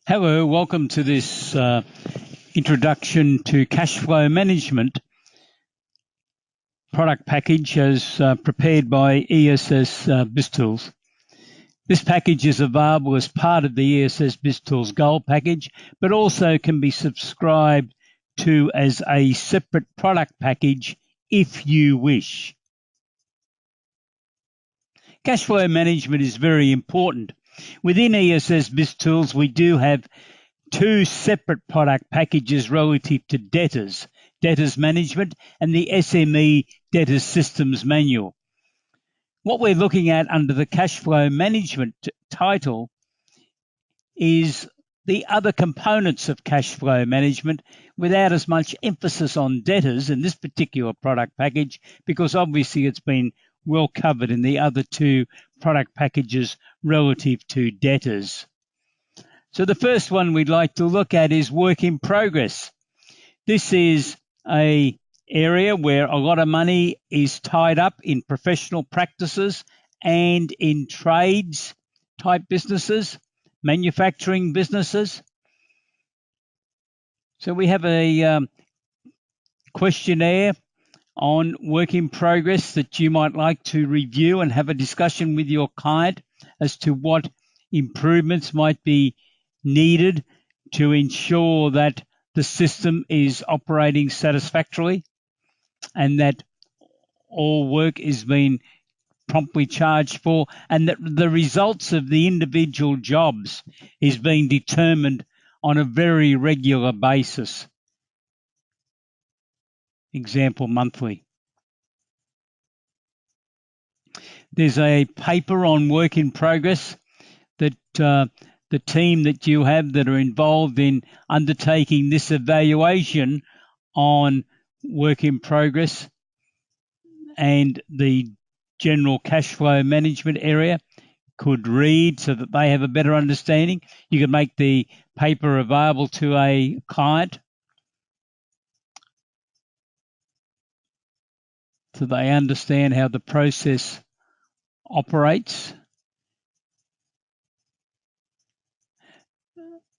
Hello, welcome to this introduction to Cashflow Management product package as prepared by ESS BIZTOOLS. This package is available as part of the ESS BIZTOOLS Gold package, but also can be subscribed to as a separate product package if you wish. Cashflow management is very important. Within ESS BIZTOOLS, we do have two separate product packages relative to debtors management and the SME debtors systems manual. What we're looking at under the cash flow management title is the other components of cash flow management without as much emphasis on debtors in this particular product package, because obviously it's been well covered in the other two product packages relative to debtors. So the first one we'd like to look at is work in progress. This is an area where a lot of money is tied up in professional practices and in trades type businesses, manufacturing businesses. So we have a questionnaire on work in progress that you might like to review and have a discussion with your client as to what improvements might be needed to ensure that the system is operating satisfactorily and that all work is being promptly charged for, and that the results of the individual jobs is being determined on a very regular basis. Example, monthly. There's a paper on work in progress that the team that you have that are involved in undertaking this evaluation on work in progress and the general cash flow management area could read so that they have a better understanding. You can make the paper available to a client so they understand how the process operates.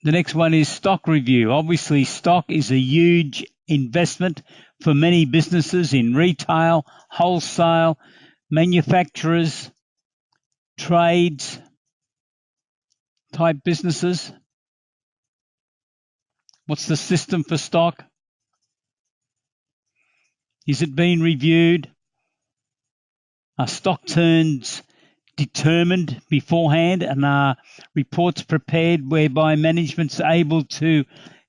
The next one is stock review. Obviously, stock is a huge investment for many businesses in retail, wholesale, manufacturers, trades type businesses. What's the system for stock? Is it being reviewed? Are stock turns determined beforehand, and are reports prepared whereby management's able to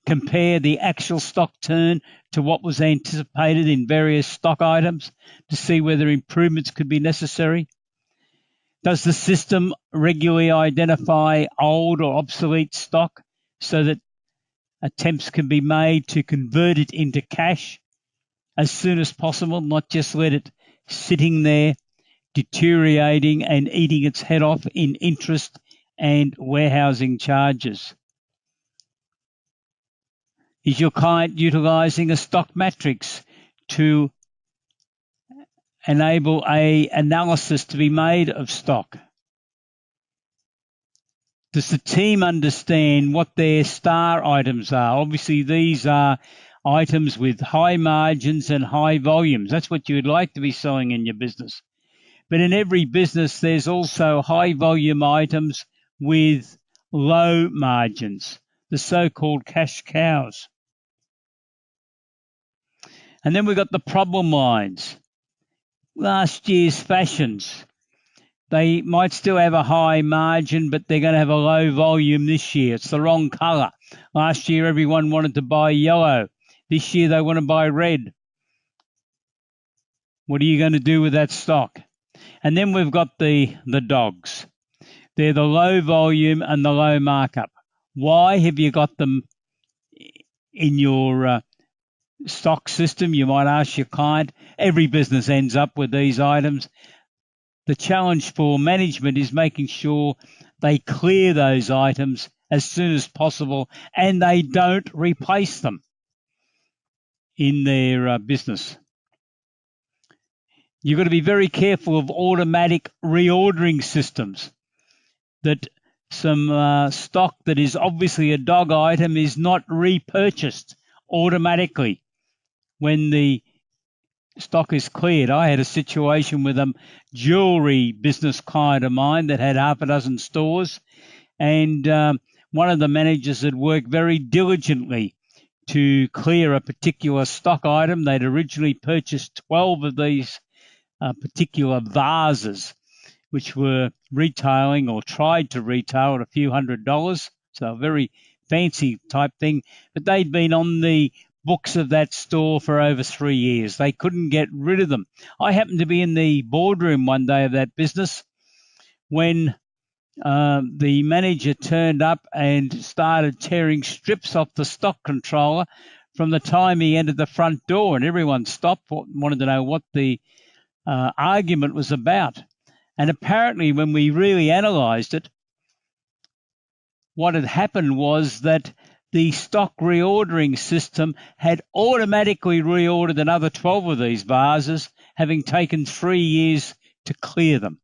compare the actual stock turn to what was anticipated in various stock items to see whether improvements could be necessary? Does the system regularly identify old or obsolete stock so that attempts can be made to convert it into cash as soon as possible, not just let it sitting there deteriorating and eating its head off in interest and warehousing charges? Is your client utilizing a stock matrix to enable an analysis to be made of stock? Does the team understand what their star items are? Obviously, these are items with high margins and high volumes. That's what you'd like to be selling in your business. But in every business, there's also high volume items with low margins, the so-called cash cows. And then we've got the problem lines. Last year's fashions. They might still have a high margin, but they're going to have a low volume this year. It's the wrong colour. Last year, everyone wanted to buy yellow. This year, they want to buy red. What are you going to do with that stock? And then we've got the dogs. They're the low volume and the low markup. Why have you got them in your stock system? You might ask your client. Every business ends up with these items. The challenge for management is making sure they clear those items as soon as possible and they don't replace them in their business. You've got to be very careful of automatic reordering systems that some stock that is obviously a dog item is not repurchased automatically when the stock is cleared. I had a situation with a jewelry business client of mine that had half a dozen stores, and one of the managers had worked very diligently to clear a particular stock item. They'd originally purchased 12 of these particular vases, which were retailing or tried to retail at a few $100s, so a very fancy type thing. But they'd been on the books of that store for over 3 years. They couldn't get rid of them. I happened to be in the boardroom one day of that business when the manager turned up and started tearing strips off the stock controller from the time he entered the front door, and everyone stopped, wanted to know what the argument was about. And apparently, when we really analysed it, what had happened was that the stock reordering system had automatically reordered another 12 of these vases, having taken 3 years to clear them.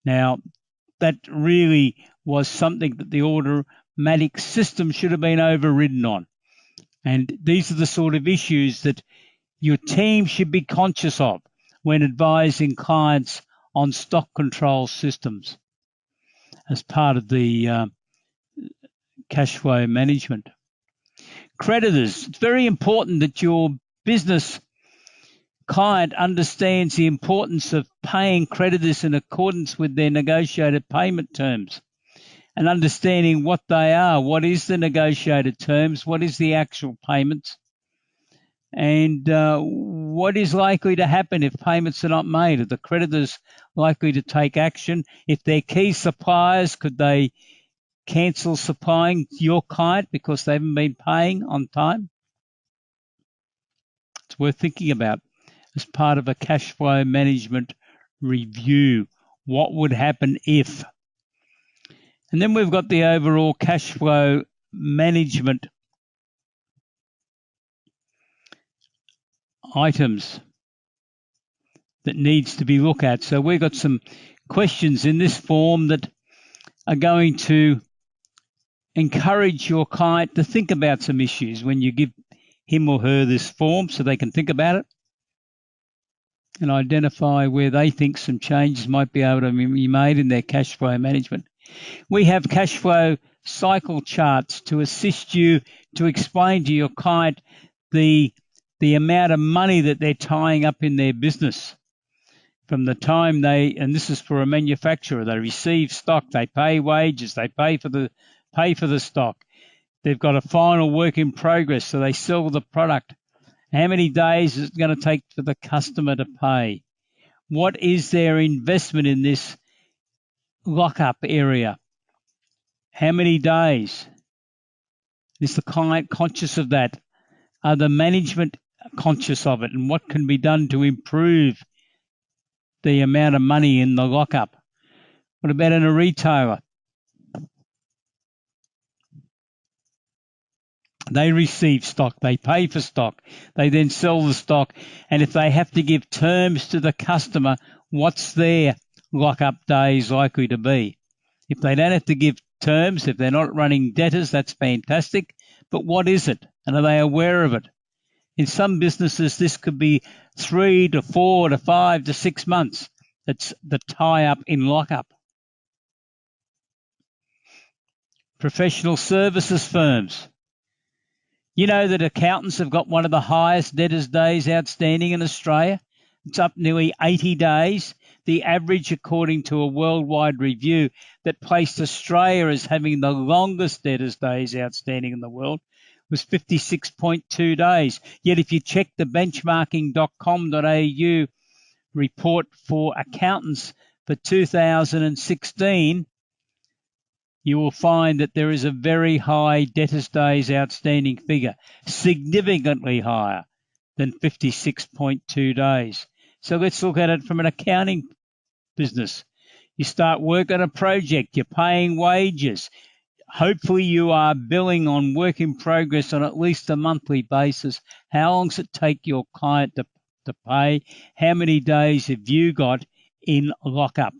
Now, that really was something that the automatic system should have been overridden on. And these are the sort of issues that your team should be conscious of when advising clients on stock control systems as part of the cash flow management. Creditors. It's very important that your business client understands the importance of paying creditors in accordance with their negotiated payment terms and understanding what they are. What is the negotiated terms? What is the actual payments? And what is likely to happen if payments are not made? Are the creditors likely to take action? If they're key suppliers, could they cancel supplying your client because they haven't been paying on time? It's worth thinking about as part of a cash flow management review. What would happen if? And then we've got the overall cash flow management items that needs to be looked at. So we've got some questions in this form that are going to encourage your client to think about some issues when you give him or her this form so they can think about it and identify where they think some changes might be able to be made in their cash flow management. We have cash flow cycle charts to assist you to explain to your client the amount of money that they're tying up in their business from the time and this is for a manufacturer, they receive stock, they pay wages, they pay for the stock. They've got a final work in progress, so they sell the product. How many days is it going to take for the customer to pay? What is their investment in this lockup area? How many days? Is the client conscious of that? Are the management conscious of it? And what can be done to improve the amount of money in the lockup? What about in a retailer? They receive stock, they pay for stock, they then sell the stock, and if they have to give terms to the customer, what's their lockup days likely to be? If they don't have to give terms, if they're not running debtors, that's fantastic, but what is it? And are they aware of it? In some businesses, this could be 3 to 4 to 5 to 6 months. That's the tie-up in lockup. Professional services firms. You know that accountants have got one of the highest debtors days outstanding in Australia. It's up nearly 80 days. The average, according to a worldwide review that placed Australia as having the longest debtors days outstanding in the world, was 56.2 days. Yet if you check the benchmarking.com.au report for accountants for 2016, you will find that there is a very high debtors days outstanding figure, significantly higher than 56.2 days. So let's look at it from an accounting business. You start work on a project, you're paying wages. Hopefully you are billing on work in progress on at least a monthly basis. How long does it take your client to pay? How many days have you got in lockup,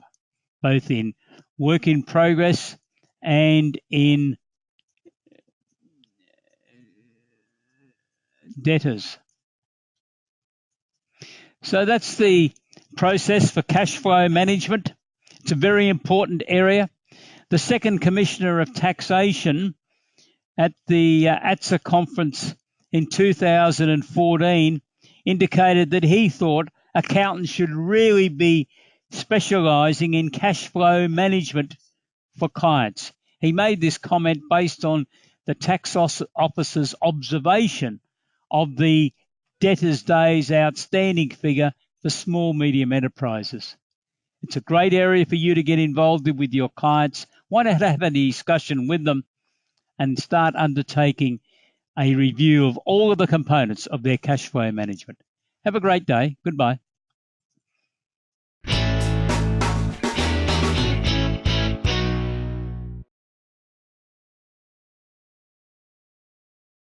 both in work in progress and in debtors. So that's the process for cash flow management. It's a very important area. The second Commissioner of Taxation at the ATSA conference in 2014 indicated that he thought accountants should really be specialising in cash flow management for clients. He made this comment based on the tax officer's observation of the debtors' days outstanding figure for small medium enterprises. It's a great area for you to get involved with your clients. Why not have a discussion with them and start undertaking a review of all of the components of their cash flow management? Have a great day. Goodbye.